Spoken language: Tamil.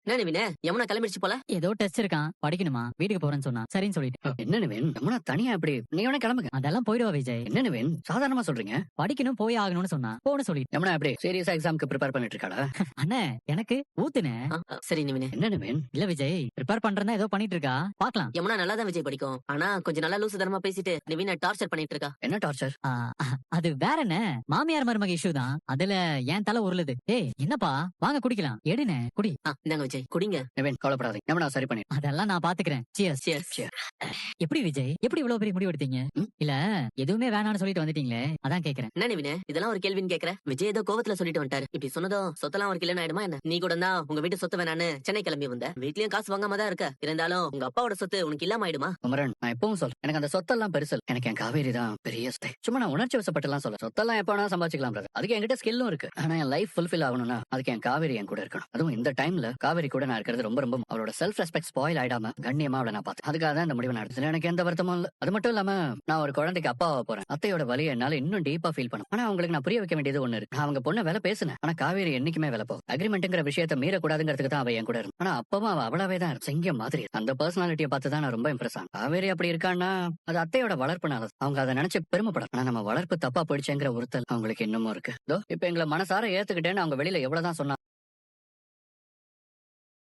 என்ன நிவினே, யமுனா கிளம்பிடுச்சு போல. ஏதோ டெஸ்ட் இருக்கான், படிக்கணுமா, வீட்டுக்கு போறேன்னு சொன்னா. சரின்னு சொல்லிட்டு. என்ன நிவேன், யமுனா தனியா எப்படி? நீ வேணா கிளம்புங்க. அதெல்லாம் போயிடுவா விஜய். என்ன நிவேன், சாதாரணமா சொல்றீங்க? படிக்கணும், போய் ஆகணும்னு சொன்னா. போன்னு சொல்லிட்டு. யமுனா எப்படி சீரியஸா எக்ஸாம்க்கு ப்ரிப்பேர் பண்ணிட்டு இருக்காளா? அண்ணே, எனக்கு ஊத்துனே. சரி நிவினே. என்ன நிவேன்? இல்ல விஜய், ப்ரிப்பேர் பண்றதா ஏதோ பண்ணிட்டு இருக்கா. பாக்கலாம். யமுனா நல்லா தான் விஜய் படிக்கும். ஆனா கொஞ்சம் நல்லா லூசு தரமா பேசிட்டு நிவினை டார்ச்சர் பண்ணிட்டு இருக்கா. என்ன டார்ச்சர்? அது வேற என்ன, மாமியார் மருமக இஷ்யூ தான். அதுல என் தலை உருளுது. ஏய் என்னப்பா, வாங்க குடிக்கலாம். எடுனே குடி. இந்தாங்க விஜய், குடிங்க. நிவேன் கவலைப்படாதீங்க, யமுனா சரி பண்ணி. அதெல்லாம் நான் பாத்துக்கிறேன். சியர்ஸ். Cheers. எப்படி விஜய், எப்படி இவ்வளவு பெரிய முடிவு எடுத்தீங்க? இல்ல எதுவுமே வேணாம்னு சொல்லிட்டு வந்துட்டீங்களே, அதான் கேக்குறேன். என்ன நிவினே, இதெல்லாம் ஒரு கேள்வின்னு கேக்குற? விஜய் ஏதோ கோவத்துல சொல்லிட்டு வந்துட்டாரு. இப்படி சொன்னதும் சொத்தெல்லாம் ஒரு கிலோ ஆயிடுமா என்ன? நீ கூட தான் உங்க வீட்டு சொத்து வேணான்னு சென்னை கிளம்பி வந்த. வீட்லயும் காசு வாங்காம தான் இருக்க. இருந்தாலும் உங்க அப்பாவோட சொத்து உனக்கு இல்லாம ஆயிடுமா? குமரன், நான் எப்பவும் சொல்ல, எனக்கு அந்த சொத்தெல்லாம் பெருசல். எனக்கு என் காவேரி தான் பெரிய ஸ்டே. சும்மா நான் உணர்ச்சி வசப்பட்டுலாம் சொல்ல, சொத்தெல்லாம் எப்ப வேணா சம்பாதிக்கலாம் brother. அதுக்கு என்கிட்ட ஸ்கில்லும் இருக்கு. ஆனா என் லைஃப் ஃபுல்ஃபில் ஆகணும்னா அதுக்கு என் காவேரி என் கூட இருக்கணும். அதுவும் இந்த டைம்ல காவேரி கூட நான் இருக்கிறது ரொம்ப ரொம்ப அவளோட செல்ஃப் ரெஸ்பெக்ட் ஸ்பாயில் ஆயிடாம கண்ணியமா அவளை நான் பார்த்தேன். அதுக்காக தான் இந்த முடிவை நான் எடுத்தேன். எனக்கு எந்த வருத்தமும் இல்ல. அது மட்டும் இல்லாம நான் ஒரு குழந்தைக்கு அப்பாவா போறேன். அத்தையோட வலியை என்னால இன்னும் டீப்பா ஃபீல் பண்ணும். ஆனா அவங்களுக்கு நான் புரிய வைக்க வேண்டியது ஒண்ணு இருக்கு. நான் அவங்க பொண்ணை வேலை பேசினேன். ஆனா காவேரி என்னைக்குமே வேலை போகும். அக்ரிமெண்ட்ங்கிற விஷயத்தை மீறக்கூடாதுங்கிறதுக்கு தான் அவ என் கூட இருக்கும். ஆனா அப்பவும் அவ அவளாவே தான் சிங்கம் மாதிரி. அந்த பர்சனாலிட்டியை பார்த்து தான் நான் ரொம்ப இம்ப்ரெஸ் ஆனேன். காவேரி அப்படி இருக்கான்னா அது அத்தையோட வளர்ப்புனால. அவங்க அதை நினைச்சு பெருமைப்படும். ஆனா நம்ம வளர்ப்பு தப்பா போயிடுச்சுங்கிற உறுத்தல் அவங்களுக்கு இன்னமும் இருக்கு. இப்ப எங்களை மனசார ஏத்துக்கிட்டேன்னு அவங்க வெளியில எவ்வளவுதான் சொன்னா